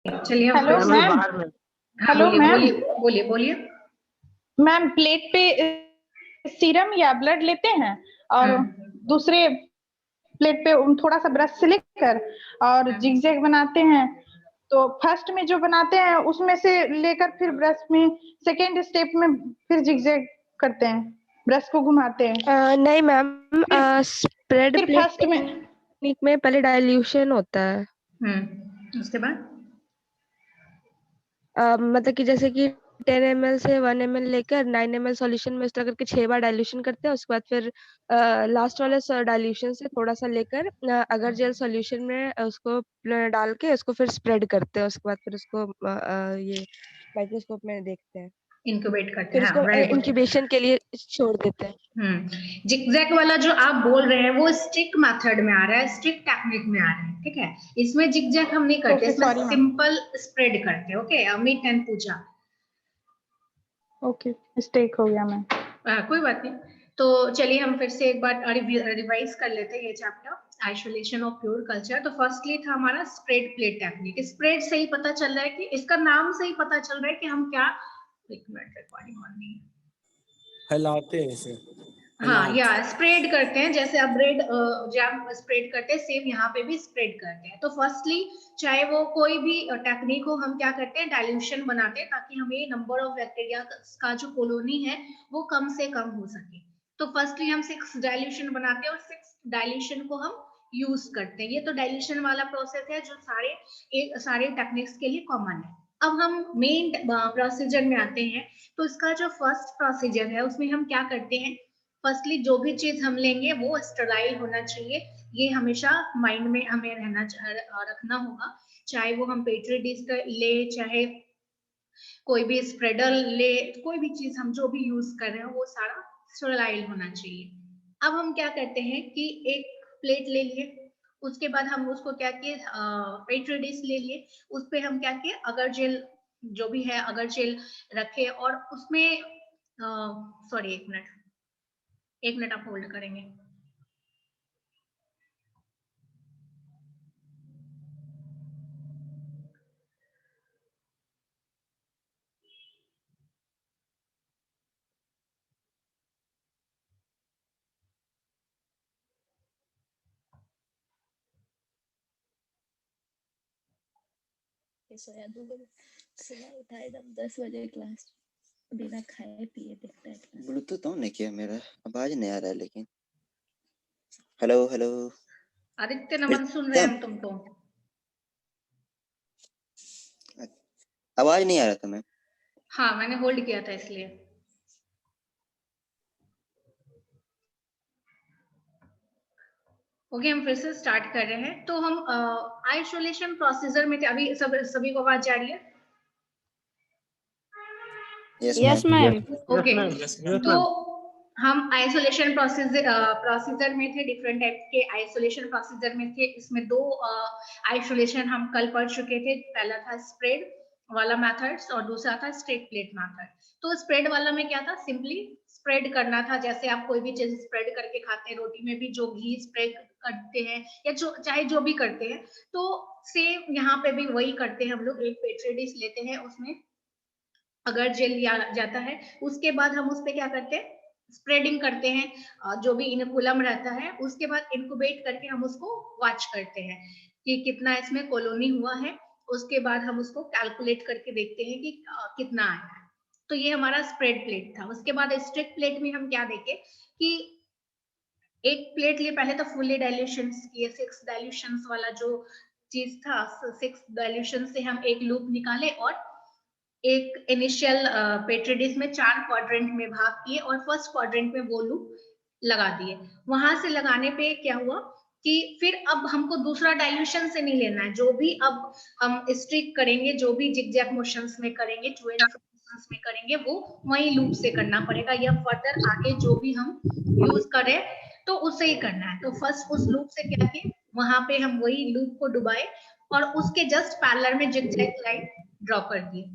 चलिए हम हेलो फिर मैम। बाहर में। हाँ, हेलो बोलिए मैम। बोलिए बोलिए बोलिए। मैम प्लेट पे सीरम या ब्लड लेते हैं और दूसरे प्लेट पे थोड़ा सा ब्रश से लेकर और जिगजैग बनाते हैं। तो फर्स्ट में जो बनाते हैं उसमें से लेकर फिर ब्रश में सेकेंड स्टेप में फिर जिगजैग करते हैं, ब्रश को घुमाते हैं। नहीं मैम, स्प्रेड फिर प्लेट फर्स्ट में टेक्निक में पहले डाइल्यूशन होता है। उसके बाद मतलब कि जैसे कि 10 ml से 1 ml लेकर 9 ml सॉल्यूशन में इस तरह करके 6 बार डाइल्यूशन करते हैं। उसके बाद फिर लास्ट वाले डाइल्यूशन से थोड़ा सा लेकर अगर जेल सॉल्यूशन में उसको डाल के उसको फिर स्प्रेड करते हैं। उसके बाद फिर उसको ये माइक्रोस्कोप में देखते हैं, इंक्यूबेट करते फिर हैं। उसको वेरी गुड। इंक्यूबेशन के लिए छोड़ देते हैं। जिगजैग वाला जो आप बोल रहे हैं वो स्टिक मेथड में आ रहा है, स्टिक टेक्निक में आ रहा है, ठीक है। इसमें जिगजैग हम नहीं करते, ओके इसमें सॉरी मैम। सिंपल स्प्रेड करते हैं। Okay, Amit and Pooja. Okay mistake हो गया मैम। कोई बात नहीं। तो चलिए हम फिर से एक बार रिवाइज कर लेते हैं ये chapter, isolation of pure culture. तो फर्स्टली था हमारा स्प्रेड प्लेट टेक्निक। स्प्रेड से ही पता चल रहा है कि इसका नाम से ही पता चल रहा है कि हम क्या, एक मिनट रिकॉर्डिंग ऑन नहीं, फैलाते हैं इसे। हाँ या स्प्रेड करते हैं, जैसे आप ब्रेड जैम स्प्रेड करते हैं, सेम यहाँ पे भी स्प्रेड करते हैं। तो फर्स्टली चाहे वो कोई भी टेक्निक हो, हम क्या करते हैं, डाइल्यूशन बनाते हैं ताकि हमें नंबर ऑफ बैक्टीरिया का जो कॉलोनी है वो कम से कम हो सके। तो फर्स्टली हम 6 डाइल्यूशन बनाते हैं और 6 डाइल्यूशन को हम यूज करते हैं। ये तो डाइल्यूशन वाला प्रोसेस है जो सारे टेक्निक्स के लिए कॉमन है। अब हम मेन प्रोसीजर में आते हैं। तो इसका जो फर्स्ट प्रोसीजर है उसमें हम क्या करते हैं, फर्स्टली जो भी चीज हम लेंगे वो स्टराइल होना चाहिए। ये हमेशा माइंड में हमें रखना होगा। चाहे वो हम पेट्री डिश ले, चाहे कोई भी स्प्रेडर ले, कोई भी चीज हम जो भी यूज कर रहे हैं वो सारा स्टराइल होना चाहिए। अब हम क्या करते हैं कि एक प्लेट ले लिए, उसके बाद हम उसको क्या किए, पेट्री डिश ले लिए, उस पे हम क्या किए, अगर जेल जो भी है अगर जेल रखे और उसमें सॉरी एक मिनट आप होल्ड करेंगे। सोया 2 बजे, सुबह उठाए जब 10 बजे क्लास, बिना खाए पिए देखता है। ब्लूटूथ ऑन नहीं किया मेरा, आवाज नहीं आ रहा है लेकिन। हेलो हेलो आदित्य नमन, सुन रहे हैं हम तुमको। आवाज नहीं आ रहा था मैम। हाँ मैंने होल्ड किया था इसलिए। ओके, हम फिर से स्टार्ट कर रहे हैं। तो हम आइसोलेशन प्रोसीजर में थे अभी, सभी को आवाज जा रही है? Yes ma'am. ओके, तो हम आइसोलेशन प्रोसीजर में थे, डिफरेंट टाइप के आइसोलेशन प्रोसीजर में थे। इसमें 2 आइसोलेशन हम कल पढ़ चुके थे। पहला था स्प्रेड वाला मेथड्स और दूसरा था स्ट्रेट प्लेट मेथड। तो स्प्रेड वाला में क्या था, सिंपली स्प्रेड करना था। जैसे आप कोई भी चीज स्प्रेड करके खाते हैं, रोटी में भी जो घी स्प्रेड करते हैं या चाहे जो भी करते हैं, तो सेम यहाँ पे भी वही करते हैं हम लोग। एक पेट्री डिश लेते हैं, उसमें अगर जेल लिया जाता है, उसके बाद हम उस पे क्या करते हैं, स्प्रेडिंग करते हैं। जो भी इनकुलम रहता है उसके बाद इनक्यूबेट करके हम उसको वॉच करते हैं कि कितना इसमें कॉलोनी हुआ है। उसके बाद हम उसको कैलकुलेट करके देखते हैं कि कितना आया है। तो ये हमारा स्प्रेड प्लेट था। उसके बाद स्ट्रिक्ट प्लेट में हम क्या देखे कि एक प्लेट लिए, पहले तो फुल्ली डाइल्यूशन किए, 6 डाइल्यूशन वाला जो चीज था, 6 डाइल्यूशन से हम एक लूप निकाले और एक इनिशियल पेट्री डिश में 4 क्वाड्रेंट में भाग किए और फर्स्ट क्वाड्रेंट में वो लूप लगा दिए। वहां से लगाने पे क्या हुआ कि फिर अब हमको दूसरा डाइल्यूशन से नहीं लेना है। जो भी अब हम स्ट्रिक करेंगे, जो भी जिगजैग मोशंस में करेंगे, टू एंड फ्रो मोशंस में करेंगे, वो वही लूप से करना पड़ेगा, या फर्दर आगे जो भी हम यूज करें तो उससे ही करना है। तो फर्स्ट उस लूप से क्या किए, वहां पे हम वही लूप को डुबाए और उसके जस्ट पैरेलल में जिगजैग लाइन ड्रॉ कर दिए।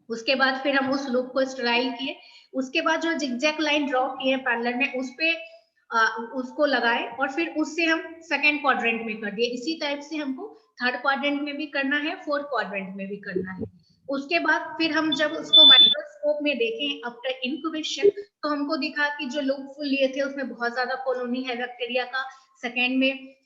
उसके बाद फिर हम उस लूप को स्टराइल किए। उसके बाद जो जिगजैग लाइन ड्रॉ किए पैरेलल में, उस पे उसको लगाए और फिर उससे हम सेकंड क्वाड्रेंट में कर दिए। इसी टाइप से हमको थर्ड क्वाड्रेंट में भी करना है, फोर्थ क्वाड्रेंट में भी करना है। उसके बाद फिर हम जब उसको माइक्रोस्कोप में देखें आफ्टर इंक्यूबेशन, तो हमको दिखा कि जो लूप फुल लिए थे उसमें बहुत ज्यादा कॉलोनी है बैक्टीरिया का, सेकेंड में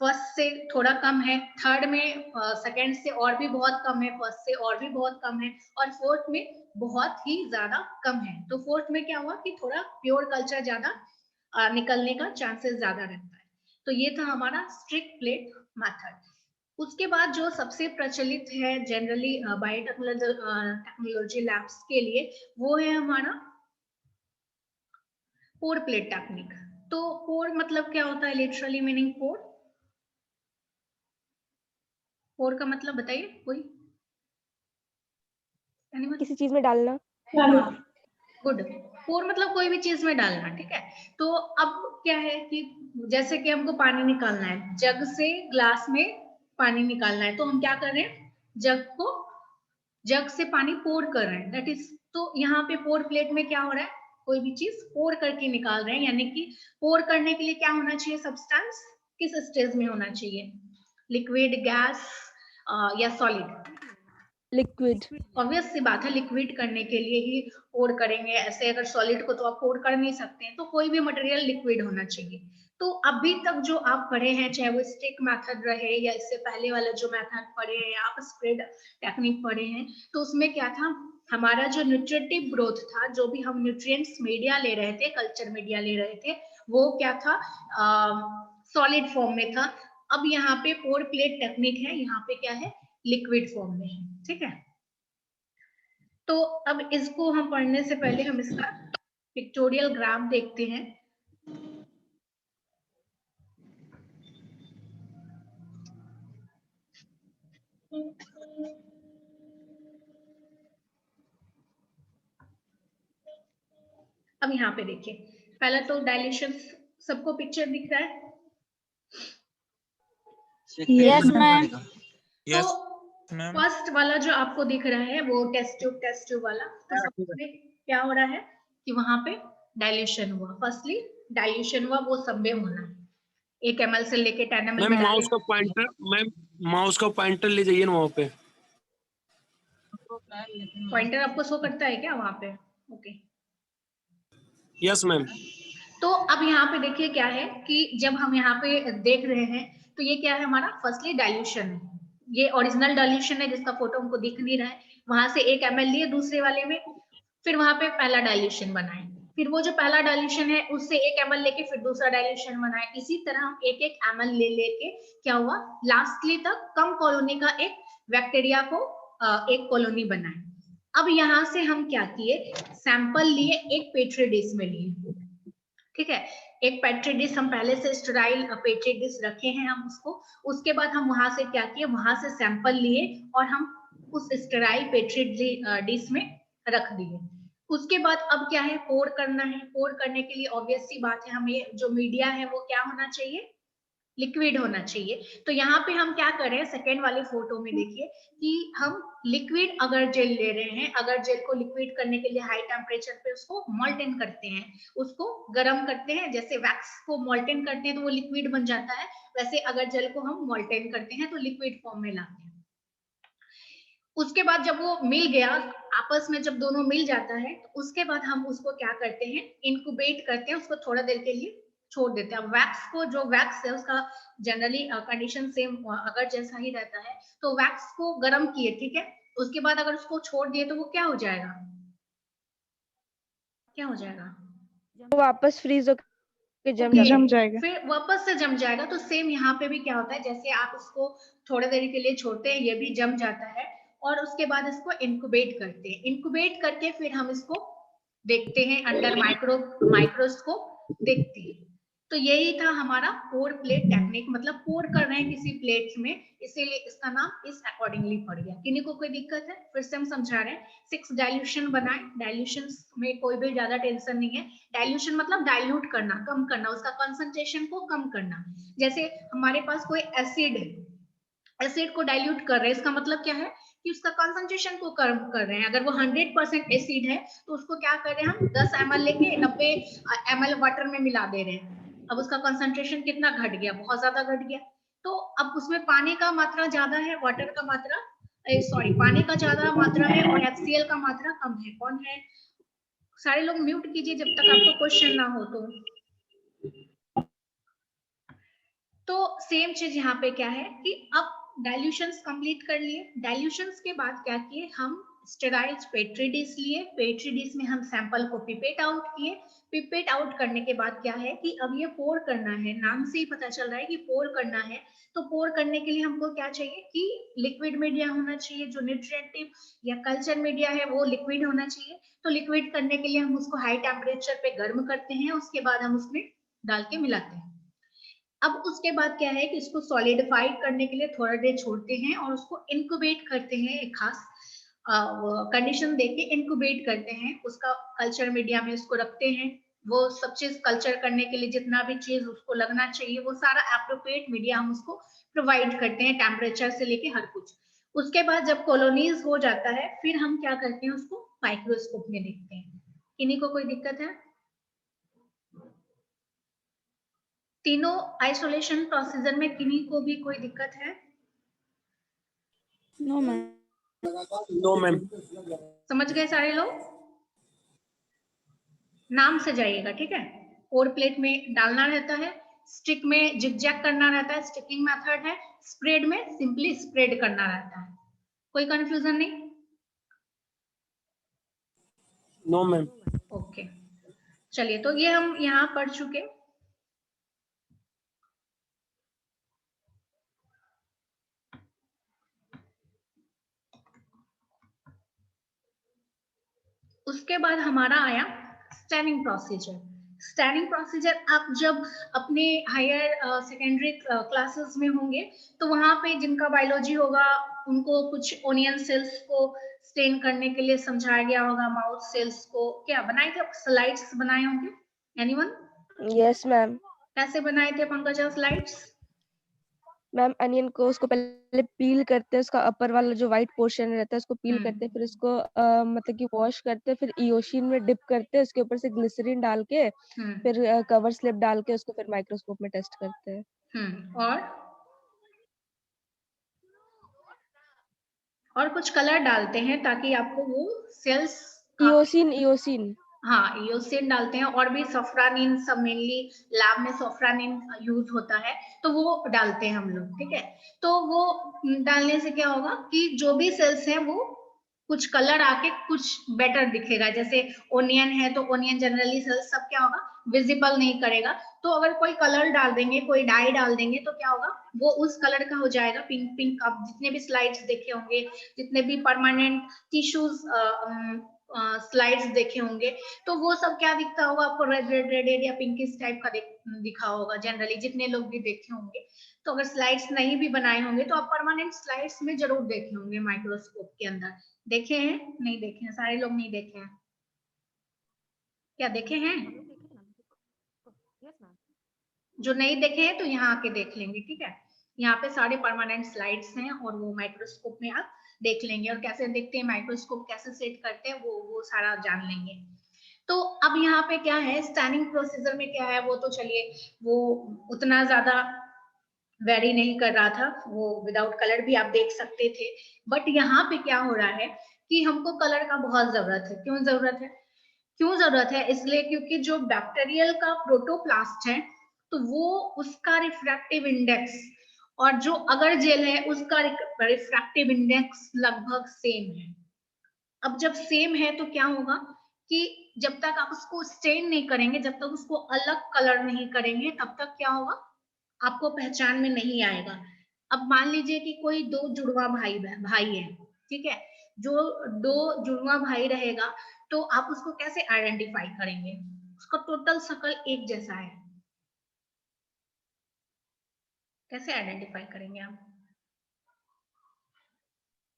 फर्स्ट से थोड़ा कम है, थर्ड में सेकेंड से और भी बहुत कम है, फर्स्ट से और भी बहुत कम है, और फोर्थ में बहुत ही ज्यादा कम है। तो फोर्थ में क्या हुआ कि थोड़ा प्योर कल्चर ज्यादा निकलने का चांसेस ज्यादा रहता है। तो ये था हमारा स्ट्रिक्ट प्लेट मेथड। उसके बाद जो सबसे प्रचलित है जनरली बायोटेक्नोलॉजी लैब्स के लिए, वो है हमारा पोर प्लेट टेक्निक। तो पोर मतलब क्या होता है, लिटरली मीनिंग पोर? पोर का मतलब बताइए कोई? किसी चीज में डालना। गुड। पोर मतलब कोई भी चीज में डालना, ठीक है। तो अब क्या है कि जैसे कि हमको पानी निकालना है, जग से ग्लास में पानी निकालना है, तो हम क्या कर रहे हैं, जग से पानी पोर कर रहे हैं, दैट इज। तो यहाँ पे पोर प्लेट में क्या हो रहा है, कोई भी चीज पोर करके निकाल रहे हैं, यानी कि पोर करने के लिए क्या होना चाहिए, सब्सटेंस किस स्टेज में होना चाहिए, लिक्विड, गैस या सॉलिड? लिक्विड। ऑब्वियस सी बात है, लिक्विड करने के लिए ही पोर करेंगे, ऐसे अगर सॉलिड को तो आप पोर कर नहीं सकते हैं, तो कोई भी मटेरियल लिक्विड होना चाहिए। तो अभी तक जो आप पढ़े हैं, चाहे वो स्टिक मेथड रहे या इससे पहले वाला जो मेथड पढ़े हैं, आप स्प्रेड टेक्निक पढ़े हैं, तो उसमें क्या था, हमारा जो न्यूट्रिटिव ग्रोथ था, जो भी हम न्यूट्रिएंट्स मीडिया ले रहे थे, कल्चर मीडिया ले रहे थे, वो क्या था, सॉलिड फॉर्म में था। अब यहाँ पे पोर प्लेट टेक्निक है, यहाँ पे क्या है, लिक्विड फॉर्म में है, ठीक है। तो अब इसको हम पढ़ने से पहले हम इसका पिक्टोरियल ग्राफ देखते हैं। अब यहाँ पे देखिए, पहला तो डाइल्यूशन, सबको पिक्चर दिख रहा है? Yes ma'am. तो फर्स्ट वाला जो आपको दिख रहा है वो टेस्ट ट्यूब वाला, तो सबसे क्या हो रहा है कि वहां पे डाइल्यूशन हुआ, फर्स्टली डाइल्यूशन हुआ, वो सब में होना है, 1 ml से लेके 10 ml में। माउस का पॉइंटर, मैम माउस का पॉइंटर ले जाइए ना वहाँ पे। पॉइंटर आपको शो करता है क्या वहां पे? Okay, yes ma'am. तो अब यहाँ पे देखिए क्या है कि जब हम यहाँ पे देख रहे हैं, तो ये क्या है हमारा, फर्स्टली डाइल्यूशन है, ये ओरिजिनल डाइल्यूशन है जिसका फोटो हमको दिख नहीं रहा है, वहां से 1 ml लिए दूसरे वाले में, फिर वहां पे पहला डाइल्यूशन बनाए, फिर वो जो पहला डाइल्यूशन है उससे 1 ml लेके फिर दूसरा डाइल्यूशन बनाए, इसी तरह हम 1 ml ले लेके क्या हुआ, लास्टली तक कम कॉलोनी का एक बैक्टीरिया को एक कॉलोनी बनाए। अब यहाँ से हम क्या किए, सैंपल लिए, एक पेट्री डिश में लिए, ठीक है, एक पेट्री डिश हम पहले से स्टेराइल पेट्री डिश रखे हैं हम उसको, उसके बाद हम वहां से क्या किए, वहां से सैंपल लिए और हम उस स्टेराइल पेट्री डिश में रख दिए। उसके बाद अब क्या है, पोर करना है। पोर करने के लिए ऑब्वियस सी बात है, हमें जो मीडिया है वो क्या होना चाहिए, लिक्विड होना चाहिए। तो यहाँ पे हम क्या कर रहे हैं, सेकेंड वाली फोटो में देखिए कि हम लिक्विड अगर जेल ले रहे हैं, अगर जेल को लिक्विड करने के लिए हाई टेम्परेचर पे उसको मोल्टेन करते हैं, उसको गर्म करते हैं, जैसे वैक्स को मोल्टेन करते हैं तो वो लिक्विड बन जाता है, वैसे अगर जेल को हम मोल्टेन करते हैं तो लिक्विड फॉर्म में लाते हैं। उसके बाद जब वो मिल गया आपस में, जब दोनों मिल जाता है, तो उसके बाद हम उसको क्या करते हैं, इनक्यूबेट करते हैं, उसको थोड़ा देर के लिए छोड़ देते हैं। वैक्स को, जो वैक्स है उसका जनरली कंडीशन सेम अगर जैसा ही रहता है, तो वैक्स को गर्म किए, ठीक है, उसके बाद अगर उसको छोड़ दिए तो वो क्या हो जाएगा, क्या हो जाएगा, वो वापस फ्रीज होकर जम जाएगा। फिर वापस से जम जाएगा। तो सेम यहाँ पे भी क्या होता है, जैसे आप उसको थोड़ी देर के लिए छोड़ते हैं, ये भी जम जाता है, और उसके बाद इसको इनक्यूबेट करते हैं, इनक्यूबेट करके फिर हम इसको देखते हैं अंडर माइक्रोस्कोप देखते हैं। तो यही था हमारा पोर प्लेट टेक्निक, मतलब पोर कर रहे हैं किसी प्लेट में, इसीलिए इसका नाम इस अकॉर्डिंगली पड़ गया। किन्हीं को कोई दिक्कत है? फिर से हम समझा रहे हैं, 6 डाइल्यूशन बनाए, डाइल्यूशन में कोई भी ज्यादा टेंशन नहीं है। डाइल्यूशन मतलब डाइल्यूट करना, कम करना, उसका कंसंट्रेशन को कम करना। जैसे हमारे पास कोई एसिड है, एसिड को डाइल्यूट कर रहे हैं, इसका मतलब क्या है कि उसका कंसंट्रेशन को कम कर रहे हैं। अगर वो 100% एसिड है तो उसको क्या कर रहे हैं हम, 10 ml लेके 90 ml वाटर में मिला दे रहे हैं। अब उसका कंसंट्रेशन कितना घट गया, बहुत ज्यादा घट गया। तो अब उसमें पानी का मात्रा ज्यादा है, वाटर का मात्रा सॉरी पानी का ज्यादा मात्रा है और HCl का मात्रा कम है। कौन है? सारे लोग म्यूट कीजिए जब तक आपको क्वेश्चन ना हो। तो सेम चीज यहाँ पे क्या है कि अब डाइल्यूशंस कंप्लीट कर लिए। डाइल्यूशंस के बाद क्या किए, हम स्टेराइल्स पेट्री डिश लिए। पेट्री डिश में हम सैंपल को पिपेट आउट किए। पिपेट आउट करने के बाद क्या है कि अब ये पोर करना है। नाम से ही पता चल रहा है कि पोर करना है। तो पोर करने के लिए हमको क्या चाहिए कि लिक्विड मीडिया होना चाहिए। जो न्यूट्रिएंटिव या कल्चर मीडिया है वो लिक्विड होना चाहिए। तो लिक्विड करने के लिए हम उसको हाई टेम्परेचर पे गर्म करते हैं, उसके बाद हम उसमें डाल के मिलाते हैं। अब उसके बाद क्या है कि इसको सॉलिडिफाइड करने के लिए थोड़ा देर छोड़ते हैं और उसको इनक्यूबेट करते हैं। एक खास कंडीशन देके इनक्यूबेट करते हैं, उसका कल्चर मीडिया में उसको रखते हैं। वो सब चीज कल्चर करने के लिए जितना भी चीज उसको लगना चाहिए वो सारा एप्रोप्रिएट मीडिया हम उसको प्रोवाइड करते हैं, टेम्परेचर से लेके हर कुछ। उसके बाद जब कॉलोनीज हो जाता है फिर हम क्या करते हैं, उसको माइक्रोस्कोप में देखते हैं। किन्हीं को कोई दिक्कत है? तीनों आइसोलेशन प्रोसीजर में किन्हीं को भी कोई दिक्कत है? No ma'am. No ma'am. समझ गए सारे लोग? नाम से जाइएगा, ठीक है। और प्लेट में डालना रहता है, स्टिक में जिगजैग करना रहता है, स्टिकिंग मेथड है। स्प्रेड में सिंपली स्प्रेड करना रहता है। कोई कंफ्यूजन नहीं? No ma'am. ओके, चलिए तो ये हम यहाँ पढ़ चुके। उसके बाद हमारा आया स्टैनिंग प्रोसीजर। स्टैनिंग प्रोसीजर आप जब अपने हायर सेकेंडरी क्लासेस में होंगे तो वहां पे जिनका बायोलॉजी होगा उनको कुछ ओनियन सेल्स को स्टेन करने के लिए समझाया गया होगा। माउथ सेल्स को क्या बनाए थे, स्लाइड्स बनाए होंगे। एनीवन? Yes ma'am. कैसे बनाए थे पंकजा स्लाइड्स? मैम अनियन को उसको पहले पील करते हैं, उसका अपर वाला जो व्हाइट पोर्शन रहता है उसको पील करते हैं, फिर उसको मतलब कि वॉश करते हैं, फिर इयोशीन में डिप करते हैं, उसके ऊपर से ग्लिसरीन डाल के फिर कवर स्लिप डाल के उसको फिर माइक्रोस्कोप में टेस्ट करते हैं। और कुछ कलर डालते हैं ताकि आपको वो सेल्स इयोसिन हाँ इयोसिन डालते हैं। और भी सफ्रानिन, सब मेनली लैब में सफ्रानिन यूज होता है तो वो डालते हैं हम लोग, ठीक है। तो वो डालने से क्या होगा कि जो भी सेल्स हैं वो कुछ कलर आके कुछ बेटर दिखेगा। जैसे ओनियन है तो ओनियन जनरली सेल्स सब क्या होगा, विजिबल नहीं करेगा। तो अगर कोई कलर डाल देंगे, कोई डाई डाल देंगे तो क्या होगा, वो उस कलर का हो जाएगा, पिंक पिंक। आप जितने भी स्लाइड्स देखे होंगे, जितने भी परमानेंट टिश्यूज स्लाइड्स देखे होंगे तो वो सब क्या दिखता होगा आपको, रेड रेड रेड या पिंकिश टाइप का दिखा होगा जनरली, जितने लोग भी देखे होंगे। तो अगर स्लाइड्स नहीं भी बनाए होंगे तो आप परमानेंट स्लाइड्स में जरूर देखे होंगे माइक्रोस्कोप के अंदर। देखे हैं? नहीं देखे हैं? सारे लोग नहीं देखे हैं? क्या देखे हैं? जो नहीं देखे हैं तो यहाँ आके देख लेंगे, ठीक है। यहाँ पे सारे परमानेंट स्लाइड्स हैं और वो माइक्रोस्कोप में आप देख लेंगे। और कैसे देखते हैं, माइक्रोस्कोप कैसे सेट करते हैं, वो सारा जान लेंगे। तो अब यहाँ पे क्या है, स्टैनिंग प्रोसीजर में क्या है वो तो चलिए वो उतना ज्यादा वेरी नहीं कर रहा था, वो विदाउट कलर भी आप देख सकते थे। बट यहाँ पे क्या हो रहा है कि हमको कलर का बहुत जरूरत है। क्यों जरूरत है? क्यों जरूरत है? इसलिए क्योंकि जो बैक्टीरियल का प्रोटोप्लास्ट है तो वो उसका रिफ्रैक्टिव इंडेक्स और जो अगर जेल है उसका रिफ्रैक्टिव इंडेक्स लगभग सेम है। अब जब सेम है तो क्या होगा कि जब तक आप उसको स्टेन नहीं करेंगे, जब तक उसको अलग कलर नहीं करेंगे, तब तक क्या होगा, आपको पहचान में नहीं आएगा। अब मान लीजिए कि कोई दो जुड़वा भाई है, ठीक है। जो दो जुड़वा भाई रहेगा तो आप उसको कैसे आइडेंटिफाई करेंगे? उसका टोटल शकल एक जैसा है, कैसे आइडेंटिफाई करेंगे आप?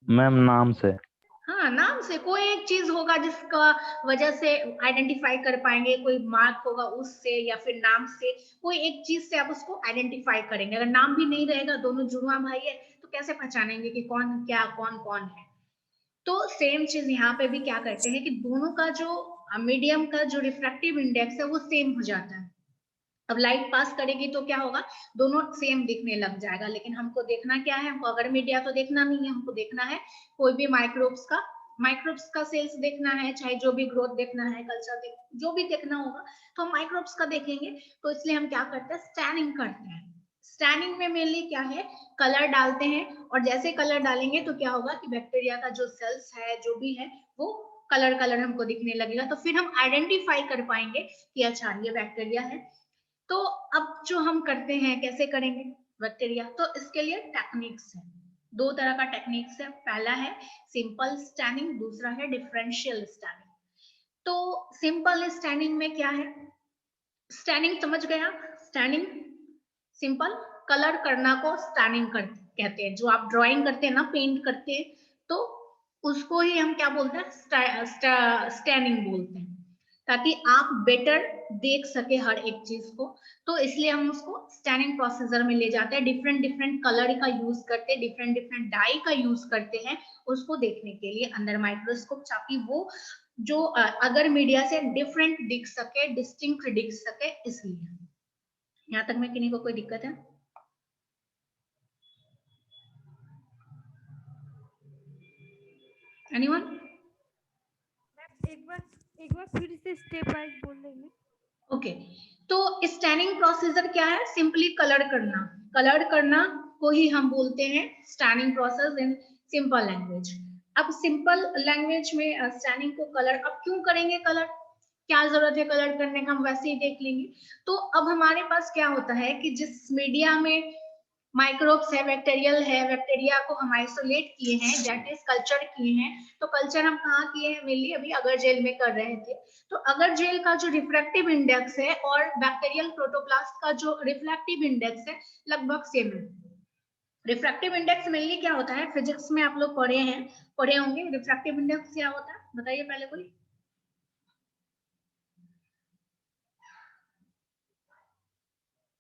मैम नाम से। हाँ, नाम से। कोई एक चीज होगा जिसका वजह से आइडेंटिफाई कर पाएंगे, कोई मार्क होगा उससे या फिर नाम से, कोई एक चीज से आप उसको आइडेंटिफाई करेंगे। अगर नाम भी नहीं रहेगा, दोनों जुड़वा भाई है तो कैसे पहचानेंगे कि कौन क्या कौन कौन है? तो सेम चीज यहाँ पे भी क्या करते हैं कि दोनों का जो मीडियम का जो रिफ्रैक्टिव इंडेक्स है वो सेम हो जाता है। अब लाइट पास करेगी तो क्या होगा, दोनों सेम दिखने लग जाएगा। लेकिन हमको देखना क्या है, हमको अगर मीडिया तो देखना नहीं है, हमको देखना है कोई भी माइक्रोब्स का सेल्स देखना है, चाहे जो भी ग्रोथ देखना है, कल्चर जो भी देखना होगा तो हम माइक्रोब्स का देखेंगे। तो इसलिए हम क्या करते हैं, स्टैनिंग करते हैं। स्टैनिंग में मेनली क्या है, कलर डालते हैं, और जैसे कलर डालेंगे तो क्या होगा कि बैक्टीरिया का जो सेल्स है जो भी है वो कलर हमको दिखने लगेगा। तो फिर हम आइडेंटिफाई कर पाएंगे कि अच्छा ये बैक्टीरिया है। तो अब जो हम करते हैं, कैसे करेंगे बैक्टीरिया, तो इसके लिए टेक्निक्स है, दो तरह का टेक्निक्स है। पहला है सिंपल स्टैनिंग, दूसरा है डिफरेंशियल स्टैनिंग। तो सिंपल स्टैनिंग में क्या है, स्टैनिंग समझ गया, स्टैनिंग सिंपल कलर करना को स्टैनिंग कहते हैं। जो आप ड्राइंग करते हैं ना, पेंट करते हैं, तो उसको ही हम क्या बोलते हैं, स्टैनिंग बोलते हैं, ताकि आप बेटर देख सके हर एक चीज को। तो इसलिए हम उसको स्टैनिंग प्रोसीजर में ले जाते हैं, डिफरेंट कलर का यूज करते हैं, डिफरेंट डाई का यूज करते हैं उसको देखने के लिए अंडर माइक्रोस्कोप, ताकि वो जो अगर मीडिया से डिफरेंट दिख सके, डिस्टिंक्ट दिख सके। इसलिए यहाँ तक में किन्हीं को कोई दिक्कत है? एनीवन? एक बार फिर से स्टेप वाइज बोल देंगे? ओके, तो स्टैनिंग प्रोसीजर क्या है, सिंपली कलर करना को ही हम बोलते हैं staining process in simple language. अब सिंपल लैंग्वेज में स्टैनिंग को कलर, अब क्यों करेंगे कलर, क्या जरूरत है कलर करने का, हम वैसे ही देख लेंगे। तो अब हमारे पास क्या होता है कि जिस मीडिया में माइक्रोब्स है, बैक्टीरिया को हम आइसोलेट किए हैं, दैट इज कल्चर किए हैं। तो कल्चर हम कहाँ किए हैं, मेनली अभी अगर जेल में कर रहे थे। तो अगर जेल का जो रिफ्रैक्टिव इंडेक्स है और बैक्टीरियल प्रोटोप्लास्ट का जो रिफ्रैक्टिव इंडेक्स है लगभग सेम है। रिफ्रैक्टिव इंडेक्स मेनली क्या होता है, फिजिक्स में आप लोग पढ़े होंगे। रिफ्रैक्टिव इंडेक्स क्या होता है बताइए पहले कोई।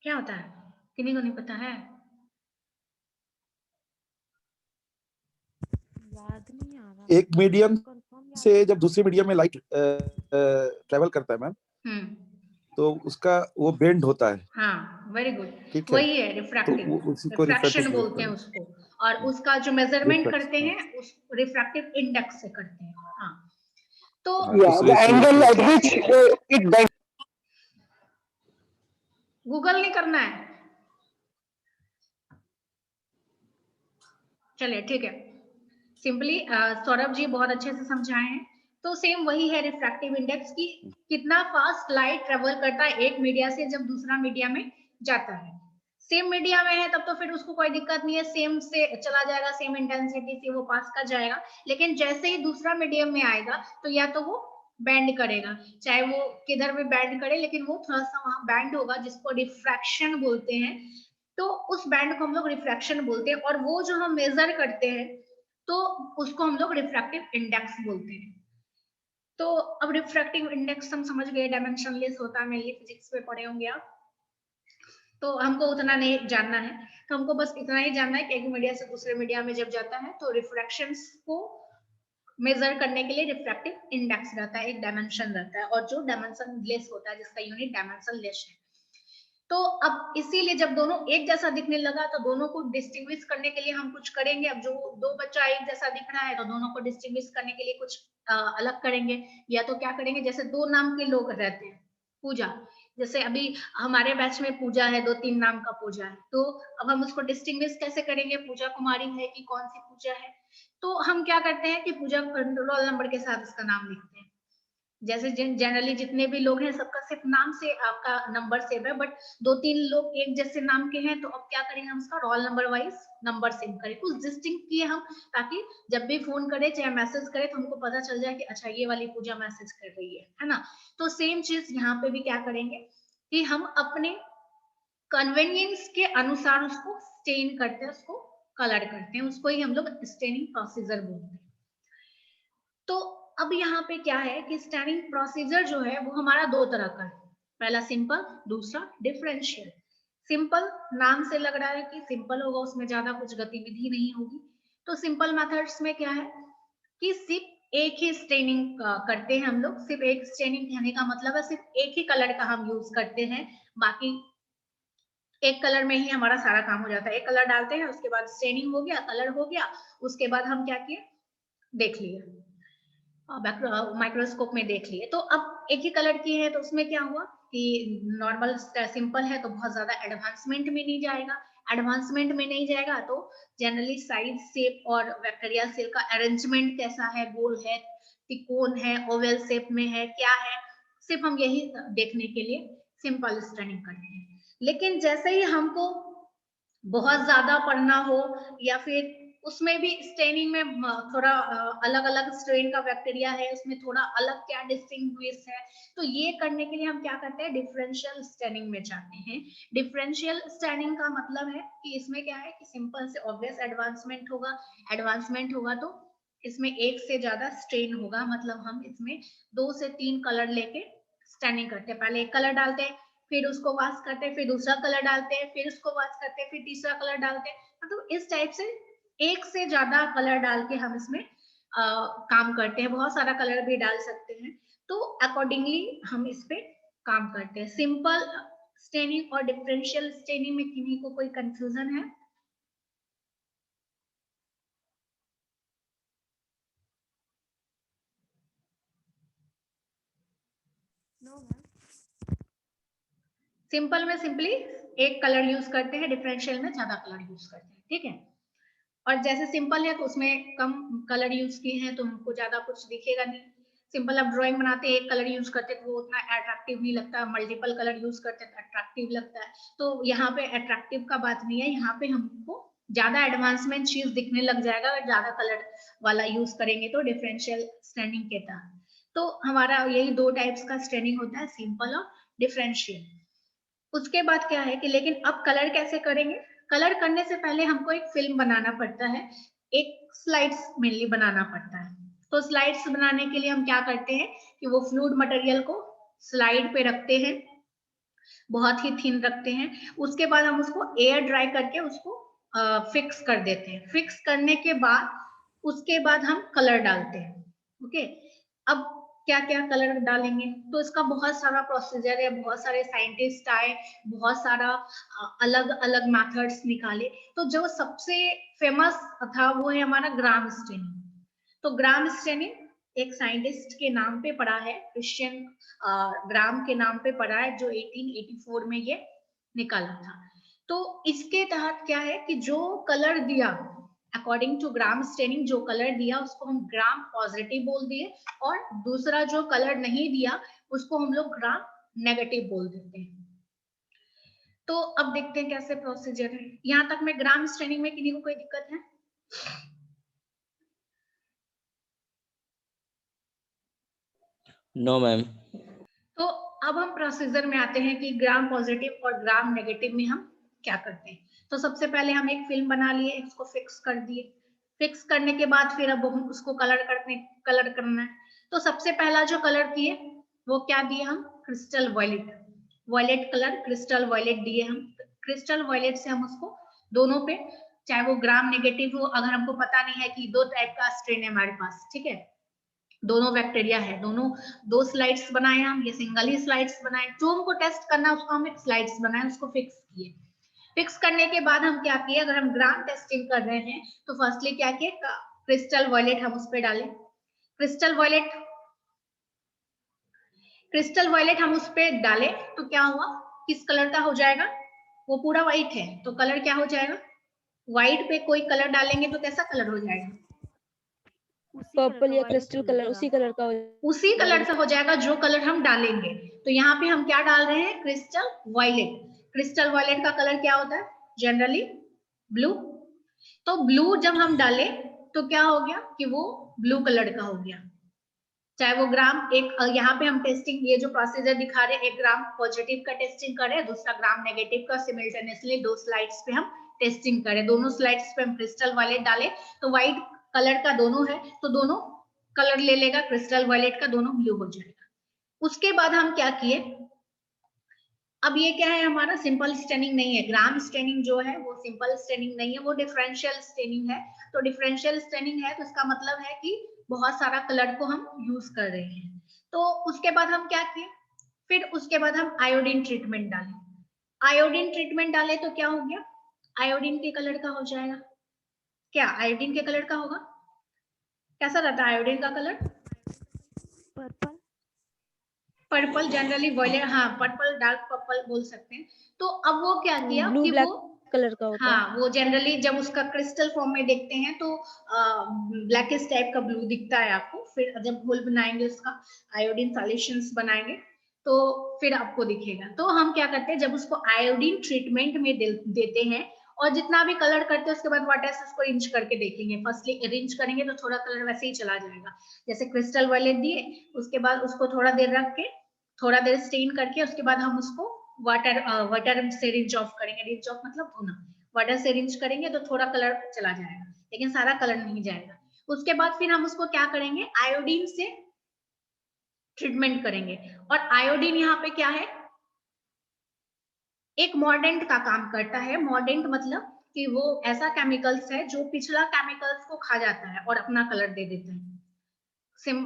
क्या होता है, किन्हीं को नहीं पता है? याद नहीं आ रहा। एक मीडियम से जब दूसरे मीडियम में लाइट ट्रेवल करता है मैम, तो उसका वो बेंड होता है। हाँ, वेरी गुड, ठीक है, वही है रिफ्रैक्टिव, तो उसी को रिफ्रैक्शन बोलते हैं उसको। और उसका जो मेजरमेंट करते हैं उस रिफ्रैक्टिव इंडेक्स से करते हैं। हाँ, तो angle at which it bend. Google नहीं करना है, चलिए ठीक है। सिंपली सौरभ जी बहुत अच्छे से समझाए हैं। तो सेम वही है रिफ्रैक्टिव इंडेक्स की, कितना फास्ट लाइट ट्रेवल करता है एक मीडिया से जब दूसरा मीडिया में जाता है। सेम मीडिया में है तब तो फिर उसको कोई दिक्कत नहीं है, सेम से चला जाएगा, सेम इंटेंसिटी से वो पास कर जाएगा। लेकिन जैसे ही दूसरा मीडियम में आएगा तो या तो वो बैंड करेगा, चाहे वो किधर भी बैंड करे, लेकिन वो थोड़ा सा वहां बैंड होगा, जिसको रिफ्रैक्शन बोलते हैं। तो उस बैंड को हम लोग रिफ्रैक्शन बोलते हैं, और वो जो हम मेजर करते हैं तो उसको हम लोग रिफ्रैक्टिव इंडेक्स बोलते हैं। तो अब रिफ्रैक्टिव इंडेक्स हम समझ गए, डायमेंशनलेस होता है, मेनली फिजिक्स में पढ़े होंगे आप, तो हमको उतना नहीं जानना है। तो हमको बस इतना ही जानना है कि एक मीडिया से दूसरे मीडिया में जब जाता है तो रिफ्रैक्शंस को मेजर करने के लिए रिफ्रैक्टिव इंडेक्स रहता है, एक डायमेंशन रहता है, और जो डायमेंशन लेस होता है जिसका यूनिट डायमेंशन लेस है। तो अब इसीलिए जब दोनों एक जैसा दिखने लगा तो दोनों को डिस्टिंग्विश करने के लिए हम कुछ करेंगे। अब जो दो बच्चा एक जैसा दिख रहा है तो दोनों को डिस्टिंग्विश करने के लिए कुछ अलग करेंगे। या तो क्या करेंगे, जैसे दो नाम के लोग रहते हैं, पूजा, जैसे अभी हमारे बैच में पूजा है, 2-3 नाम का पूजा है, तो अब हम उसको डिस्टिंग्विश कैसे करेंगे, पूजा कुमारी है कि कौन सी पूजा है। तो हम क्या करते हैं कि पूजा रोल नंबर के साथ उसका नाम लिखते हैं। जैसे जनरली जितने भी लोग हैं सबका सिर्फ नाम से आपका नंबर सेव है, बट 2-3 लोग एक जैसे नाम के हैं, तो अब क्या करेंगे, हम उसका roll number wise number save करें, कुछ डिस्टिंक्ट किए हम, ताकि जब भी फोन करे चाहे मैसेज करे तो हमको पता चल जाए कि अच्छा ये वाली पूजा मैसेज कर रही है ना। तो सेम चीज यहाँ पे भी क्या करेंगे कि हम अपने कन्वीनियंस के अनुसार उसको स्टेन करते हैं, उसको कलर करते हैं, उसको ही हम लोग स्टेनिंग प्रोसीजर बोलते हैं। तो अब यहाँ पे क्या है कि स्टैनिंग प्रोसीजर जो है वो हमारा दो तरह का है, पहला सिंपल, दूसरा डिफरेंशियल। सिंपल नाम से लग रहा है कि सिंपल होगा, उसमें ज्यादा कुछ गतिविधि नहीं होगी। तो सिंपल मेथड्स में क्या है कि सिर्फ एक ही स्टेनिंग करते हैं हम लोग। सिर्फ एक स्टेनिंग कहने का मतलब है सिर्फ एक ही कलर का हम यूज करते हैं, बाकी एक कलर में ही हमारा सारा काम हो जाता है। एक कलर डालते हैं, उसके बाद स्टेनिंग हो गया, कलर हो गया, उसके बाद हम क्या किए, देख लिए, माइक्रोस्कोप में देख लिए। तो अब एक ही कलर की है तो उसमें क्या हुआ कि नॉर्मल सिंपल है तो बहुत ज्यादा एडवांसमेंट में नहीं जाएगा। एडवांसमेंट में नहीं जाएगा तो जनरली साइज, शेप और बैक्टीरिया सेल का अरेंजमेंट कैसा है, गोल है, त्रिकोण है, ओवल शेप में है, क्या है, सिर्फ हम यही देखने के लिए सिंपल स्टैनिंग करते हैं। लेकिन जैसे ही हमको बहुत ज्यादा पढ़ना हो या फिर उसमें भी स्टेनिंग में थोड़ा अलग अलग स्ट्रेन का बैक्टीरिया है, उसमें थोड़ा अलग क्या डिस्टिंग्विश है, तो ये करने के लिए हम क्या करते हैं, डिफरेंशियल स्टेनिंग में जाते हैं। डिफरेंशियल स्टेनिंग का मतलब है कि इसमें क्या है कि सिंपल से ऑब्वियस एडवांसमेंट होगा। एडवांसमेंट होगा तो इसमें एक से ज्यादा स्ट्रेन होगा, मतलब हम इसमें 2 से 3 कलर लेके स्टेनिंग करते हैं। पहले एक कलर डालते हैं, फिर उसको वॉश करते हैं, फिर दूसरा कलर डालते हैं, फिर उसको वॉश करते हैं, फिर तीसरा कलर डालते हैं। मतलब इस टाइप से एक से ज्यादा कलर डाल के हम इसमें काम करते हैं। बहुत सारा कलर भी डाल सकते हैं, तो अकॉर्डिंगली हम इस पे काम करते हैं। सिंपल स्टेनिंग और डिफरेंशियल स्टेनिंग में किन्हीं को कोई कंफ्यूजन है? सिंपल में सिंपली एक कलर यूज करते हैं, डिफरेंशियल में ज्यादा कलर यूज करते हैं, ठीक है। और जैसे सिंपल है तो उसमें कम कलर यूज किए हैं तो हमको ज्यादा कुछ दिखेगा नहीं। सिंपल अब ड्राइंग बनाते हैं, एक कलर यूज करते हैं तो वो उतना अट्रैक्टिव नहीं लगता, मल्टीपल कलर यूज करते हैं तो अट्रैक्टिव लगता है। तो यहाँ पे अट्रैक्टिव का बात नहीं है, यहाँ पे हमको ज्यादा एडवांसमेंट चीज दिखने लग जाएगा अगर ज्यादा कलर वाला यूज करेंगे तो डिफरेंशियल स्टेनिंग के तहत। तो हमारा यही 2 टाइप्स का स्टेनिंग होता है, सिंपल और डिफरेंशियल। उसके बाद क्या है कि लेकिन अब कलर कैसे करेंगे? कलर करने से पहले हमको एक फिल्म बनाना पड़ता है, एक स्लाइड्स मेनली बनाना पड़ता है। तो स्लाइड्स बनाने के लिए हम क्या करते हैं कि वो फ्लूइड मटेरियल को स्लाइड पे रखते हैं, बहुत ही थिन रखते हैं। उसके बाद हम उसको एयर ड्राई करके उसको फिक्स कर देते हैं। फिक्स करने के बाद उसके बाद हम कलर डालते हैं। ओके, अब क्या क्या कलर डालेंगे तो इसका बहुत सारा प्रोसीजर है, बहुत सारे साइंटिस्ट आए, बहुत सारा अलग अलग मेथड्स निकाले। तो जो सबसे फेमस था वो है हमारा ग्राम स्टेनिंग। तो ग्राम स्टेनिंग एक साइंटिस्ट के नाम पे पड़ा है, क्रिश्चियन ग्राम के नाम पे पड़ा है, जो 1884 में ये निकाला था। तो इसके तहत क्या है कि जो कलर दिया अकॉर्डिंग टू ग्राम स्टेनिंग, जो कलर दिया उसको हम ग्राम पॉजिटिव बोल दिए, और दूसरा जो कलर नहीं दिया उसको हम लोग ग्राम नेगेटिव बोल देते हैं। तो अब देखते हैं कैसे प्रोसीजर है। यहाँ तक में ग्राम स्टेनिंग में किसी को कोई दिक्कत है? No ma'am. तो अब हम प्रोसीजर में आते हैं कि ग्राम पॉजिटिव और ग्राम नेगेटिव में हम क्या करते हैं। तो सबसे पहले हम एक फिल्म बना लिए, इसको फिक्स कर दिए। फिक्स करने के बाद फिर अब हम उसको कलर करना है। तो सबसे पहला जो कलर किए वो क्या दिए हम, crystal violet colour, crystal violet दिए हम। क्रिस्टल वॉयलेट से हम उसको दोनों पे, चाहे वो ग्राम नेगेटिव हो, अगर हमको पता नहीं है कि 2 टाइप का स्ट्रेन है हमारे पास, ठीक है, दोनों बैक्टीरिया है, दोनों 2 स्लाइड्स बनाए हम, ये सिंगल ही स्लाइड्स बनाए, जो हमको टेस्ट करना है उसको हम एक स्लाइड्स बनाए, उसको फिक्स किए। फिक्स करने के बाद हम क्या किए, अगर हम ग्राम टेस्टिंग कर रहे हैं तो फर्स्टली क्या किए, क्रिस्टल वॉयलेट हम उस पर डालें। क्रिस्टल वॉयलेट हम उस पर डालें तो क्या हुआ, किस कलर का हो जाएगा, वो पूरा व्हाइट है तो कलर क्या हो जाएगा, व्हाइट पे कोई कलर डालेंगे तो कैसा कलर हो जाएगा, पर्पल या क्रिस्टल कलर, उसी कलर का हो जाएगा जो कलर हम डालेंगे। तो यहाँ पे हम क्या डाल रहे हैं, क्रिस्टल वॉयलेट। क्रिस्टल वॉयलेट का कलर क्या होता है, जनरली ब्लू। तो ब्लू जब हम डालें तो क्या हो गया कि वो ब्लू कलर का हो गया, चाहे वो ग्राम एक, यहाँ पे हम टेस्टिंग, ये जो प्रोसीजर दिखा रहे हैं, एक ग्राम पॉजिटिव का टेस्टिंग कर रहे हैं, दूसरा ग्राम नेगेटिव का, सिमिल्टेनियसली 2 स्लाइड्स पे हम टेस्टिंग करें। दोनों स्लाइड्स पे हम क्रिस्टल वॉयलेट डालें तो व्हाइट कलर का दोनों है तो दोनों कलर ले लेगा, क्रिस्टल वॉयलेट का दोनों ब्लू हो जाएगा। उसके बाद हम क्या किए, अब ये क्या है, हमारा सिंपल स्टेनिंग नहीं है, ग्राम स्टेनिंग जो है वो सिंपल स्टेनिंग नहीं है, वो डिफरेंशियल स्टेनिंग है। तो डिफरेंशियल स्टेनिंग है तो इसका मतलब है कि बहुत सारा कलर को हम यूज कर रहे हैं। तो उसके बाद हम क्या किए, फिर उसके बाद हम आयोडीन ट्रीटमेंट डालें। आयोडीन ट्रीटमेंट डाले तो क्या हो गया, आयोडीन के कलर का हो जाएगा। क्या आयोडीन के कलर का होगा? कैसा रहता है आयोडीन का colour? Purple. Purple, generally violet, हाँ पर्पल, डार्क पर्पल बोल सकते हैं। तो अब वो क्या किया ब्लू कि ब्लैक वो कलर का होता है। हाँ, वो जनरली जब उसका क्रिस्टल फॉर्म में देखते हैं तो ब्लैकिश टाइप का ब्लू दिखता है आपको। फिर जब घोल बनाएंगे उसका, आयोडीन सॉल्यूशंस बनाएंगे तो फिर आपको दिखेगा। तो हम क्या करते हैं, जब उसको आयोडीन ट्रीटमेंट में देते हैं और जितना भी कलर करते हैं उसके बाद वाटर से उसको रिंच करके देखेंगे। फर्स्टली रिंच करेंगे तो थोड़ा कलर वैसे ही चला जाएगा, जैसे क्रिस्टल वायलेट दिए, उसके बाद उसको थोड़ा देर रख के, थोड़ा देर स्टेन करके, उसके बाद हम उसको वाटर से रिंच ऑफ करेंगे। रिंच ऑफ मतलब धोना, वाटर से रिंच करेंगे तो थोड़ा कलर चला जाएगा, लेकिन सारा कलर नहीं जाएगा। उसके बाद फिर हम उसको क्या करेंगे, आयोडीन से ट्रीटमेंट करेंगे। और आयोडीन यहाँ पे क्या है, एक मॉर्डेंट का काम करता है। मॉर्डेंट मतलब कि वो ऐसा केमिकल्स है जो पिछला केमिकल्स को खा जाता है और अपना कलर दे देता है।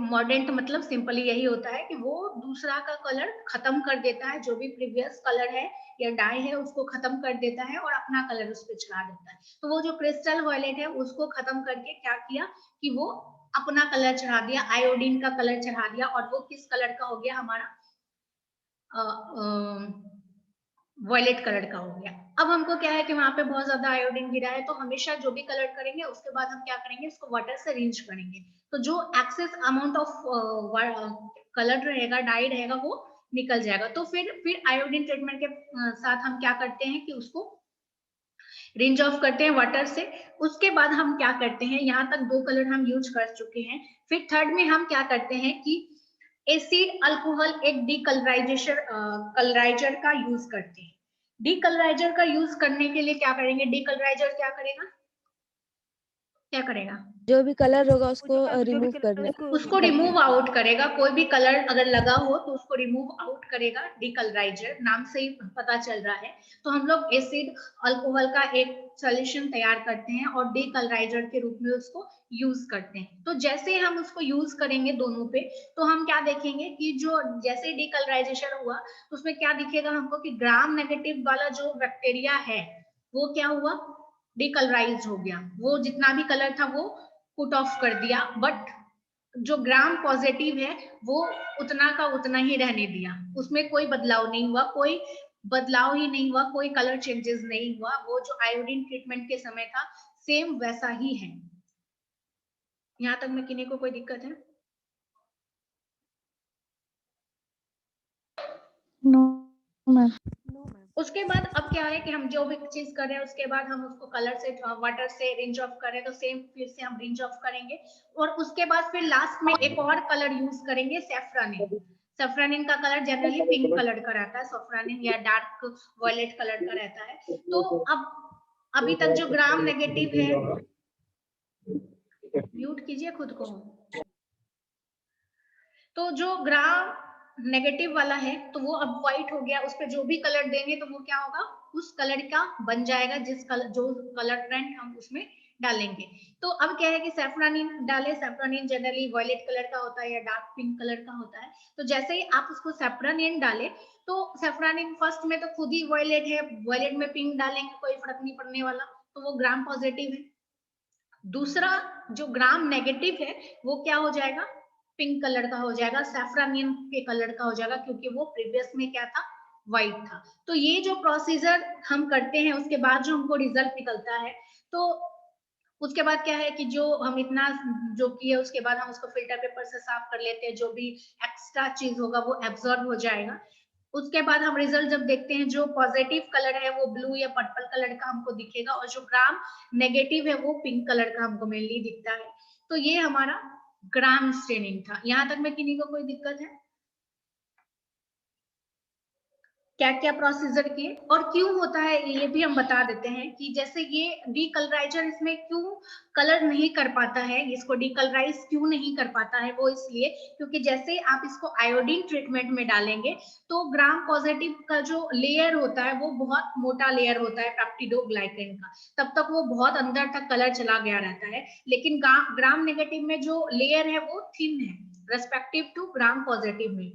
मॉर्डेंट मतलब सिंपली यही होता है कि वो दूसरा का कलर खत्म कर देता है, जो भी प्रीवियस कलर है या डाई है उसको खत्म कर देता है और अपना कलर उस पर चढ़ा देता है। तो वो जो क्रिस्टल वॉयलेट है उसको खत्म करके क्या किया कि वो अपना कलर चढ़ा दिया, आयोडीन का कलर चढ़ा दिया। और वो किस कलर का हो गया, हमारा वॉयलेट कलर का हो गया। अब हमको क्या है कि वहां पे बहुत ज्यादा आयोडीन गिरा है, तो हमेशा जो भी कलर करेंगे उसके बाद हम क्या करेंगे, इसको वाटर से रिंच करेंगे। तो जो एक्सेस अमाउंट ऑफ कलर रहेगा, डाई रहेगा, वो निकल जाएगा। तो फिर आयोडीन ट्रीटमेंट के साथ हम क्या करते हैं कि उसको रिंज ऑफ करते हैं वाटर से। उसके बाद हम क्या करते हैं, यहाँ तक 2 कलर हम यूज कर चुके हैं। फिर थर्ड में हम क्या करते हैं कि एसिड अल्कोहल एक कलराइजर का यूज करते हैं। डीकलराइजर का यूज करने के लिए क्या करेंगे, डीकलराइजर क्या करेगा, जो भी कलर होगा उसको रिमूव करने, उसको रिमूव आउट करेगा। कोई भी कलर अगर लगा हो तो उसको रिमूव आउट करेगा डीकलराइजर, नाम से ही पता चल रहा है। तो हम लोग एसिड अल्कोहल का एक सॉल्यूशन तैयार करते हैं और डीकलराइजर के रूप में उसको यूज करते हैं। तो जैसे हम उसको यूज करेंगे दोनों पे, तो हम क्या देखेंगे कि जो जैसे डीकलराइजेशन हुआ तो उसमें क्या दिखेगा हमको कि ग्राम नेगेटिव वाला जो बैक्टीरिया है वो क्या हुआ, डीकलराइज हो गया। वो जितना भी कलर था वो पुट ऑफ कर दिया, बट जो ग्राम पॉजिटिव है वो उतना का उतना ही रहने दिया, उसमें कोई बदलाव नहीं हुआ, कोई बदलाव ही नहीं हुआ, कोई कलर चेंजेस नहीं हुआ। वो जो आयोडीन ट्रीटमेंट के समय था सेम वैसा ही है। यहाँ तक में किन्हीं को कोई दिक्कत है? No ma'am. उसके बाद अब क्या है कि हम जो भी चीज कर रहे हैं उसके बाद हम उसको कलर से वाटर से रिंज ऑफ करें तो सेम फिर से हम रिंज ऑफ करेंगे। और उसके बाद फिर लास्ट में एक और कलर यूज करेंगे, सैफ्रानिन। सैफ्रानिन का कलर जनरली पिंक कलर का रहता है, सैफ्रानिन या डार्क वॉयलेट कलर का रहता है। तो अब अभी तक जो ग्राम नेगेटिव है, म्यूट कीजिए खुद को। तो जो ग्राम नेगेटिव वाला है तो वो अब व्हाइट हो गया, उस पर जो भी कलर देंगे तो वो क्या होगा, उस कलर का बन जाएगा, जो कलर ट्रेंड हम उसमें डालेंगे। तो अब क्या है कि सैफ्रानिन डाले, सैफ्रानिन जनरली वॉयलेट कलर का होता है या डार्क पिंक कलर का होता है। तो जैसे ही आप उसको सैफ्रानिन डाले तो सैफ्रानिन फर्स्ट में तो खुद ही वॉयलेट है, वॉयलेट में पिंक डालेंगे कोई फर्क नहीं पड़ने वाला, तो वो ग्राम पॉजिटिव है। दूसरा जो ग्राम नेगेटिव है वो क्या हो जाएगा, पिंक कलर का हो जाएगा, सैफ्रानिन के कलर का हो जाएगा, क्योंकि वो प्रीवियस में क्या था, व्हाइट था। तो ये जो प्रोसीजर हम करते हैं उसके बाद जो हमको रिजल्ट निकलता है, तो उसके बाद क्या है कि जो हम इतना जो किए उसके बाद हम उसको फिल्टर पेपर से साफ कर लेते हैं, जो भी एक्स्ट्रा चीज होगा वो एब्जॉर्ब हो जाएगा। उसके बाद हम रिजल्ट जब देखते हैं, जो पॉजिटिव कलर है वो ब्लू या पर्पल कलर का हमको दिखेगा और जो ग्राम नेगेटिव है वो पिंक कलर का हमको मेनली दिखता है। तो ये हमारा ग्राम स्टेनिंग था। यहाँ तक में किन्हीं को कोई दिक्कत है? क्या क्या प्रोसीजर किए और क्यों होता है ये भी हम बता देते हैं कि जैसे ये डीकलराइजर इसमें क्यों कलर नहीं कर पाता है, इसको डीकलराइज क्यों नहीं कर पाता है, वो इसलिए क्योंकि जैसे आप इसको आयोडीन ट्रीटमेंट में डालेंगे तो ग्राम पॉजिटिव का जो लेयर होता है वो बहुत मोटा लेयर होता है पेप्टिडोग्लाइकेन का, तब तक वो बहुत अंदर तक कलर चला गया रहता है। लेकिन ग्राम नेगेटिव में जो लेयर है वो थिन है रेस्पेक्टिव टू ग्राम पॉजिटिव में।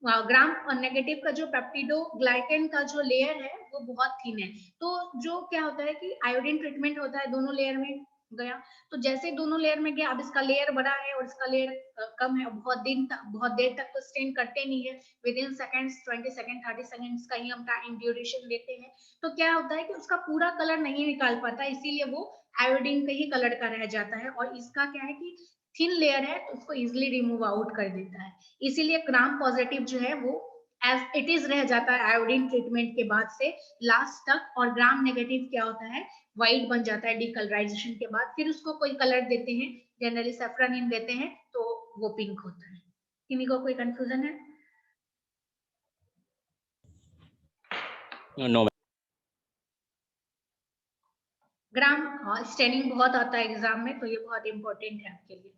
ग्राम नेगेटिव का जो पेप्टिडोग्लाइकेन का जो लेयर है वो वो बहुत थिन है। तो जो क्या होता है कि आयोडीन ट्रीटमेंट होता है, दोनों लेयर में गया, तो जैसे दोनों लेयर में गया, अब इसका लेयर बड़ा है और इसका लेयर कम है, बहुत देर तक तो स्टेन करते नहीं है, with in seconds, 20 second 30 seconds का ही हम टाइम ड्यूरेशन देते हैं। तो क्या होता है कि उसका पूरा कलर नहीं निकाल पाता, इसीलिए वो आयोडीन के ही कलर का रह जाता है। और इसका क्या है कि थिन लेयर है तो उसको इजिली रिमूव आउट कर देता है, इसीलिए ग्राम पॉजिटिव जो है वो एज इट इज रह जाता है आयोडीन ट्रीटमेंट के बाद से लास्ट तक। और ग्राम नेगेटिव क्या होता है, व्हाइट बन जाता है डीकलराइजेशन के बाद, फिर उसको कोई कलर देते हैं, जनरली सैफ्रनिन देते हैं, तो वो पिंक होता है। किन्हीं को कोई कंफ्यूजन है? नो। ग्राम स्टेनिंग बहुत आता है एग्जाम में, तो ये बहुत इंपॉर्टेंट है आपके लिए।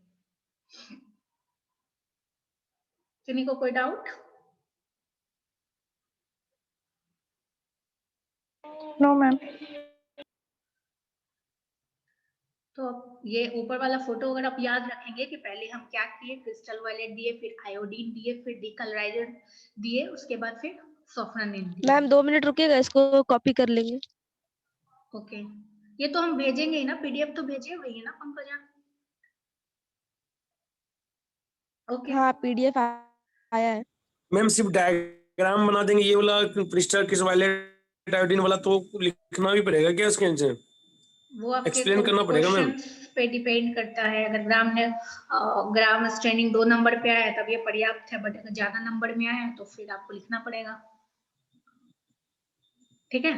किन्हीं को कोई डाउट? No ma'am. तो ये ऊपर वाला फोटो अगर आप याद रखेंगे कि पहले हम क्या किए, क्रिस्टल वायलेट दिए, फिर आयोडीन दिए, फिर डीकलराइजर दिए, उसके बाद फिर सॉफ्रानिन दिए। मैम 2 मिनट रुकिएगा, इसको कॉपी कर लेंगे। ओके, ये तो हम भेजेंगे ही ना, पीडीएफ तो भेजे हुए हैं ना पंकजा? ओके हाँ पीडीएफ आया है। मैम सिर्फ डायग्राम बना देंगे, ये वाला क्रिस्टल किस वायलेट आयोडीन वाला तो लिखना भी पड़ेगा क्या इसके नीचे? वो आपके एक्सप्लेन करना पड़ेगा मैम? पे डिपेंड करता है। अगर ग्राम स्टेनिंग 2 नंबर पे आया है तब ये पर्याप्त है, बट अगर ज्यादा नंबर में आया है तो फिर आपको लिखना पड़ेगा। ठीक है,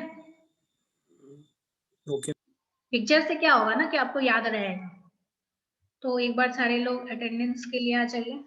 ओके। पिक्चर से क्या होगा ना कि आपको याद रहेगा। तो एक बार सारे लोग अटेंडेंस के लिए आ जाइए।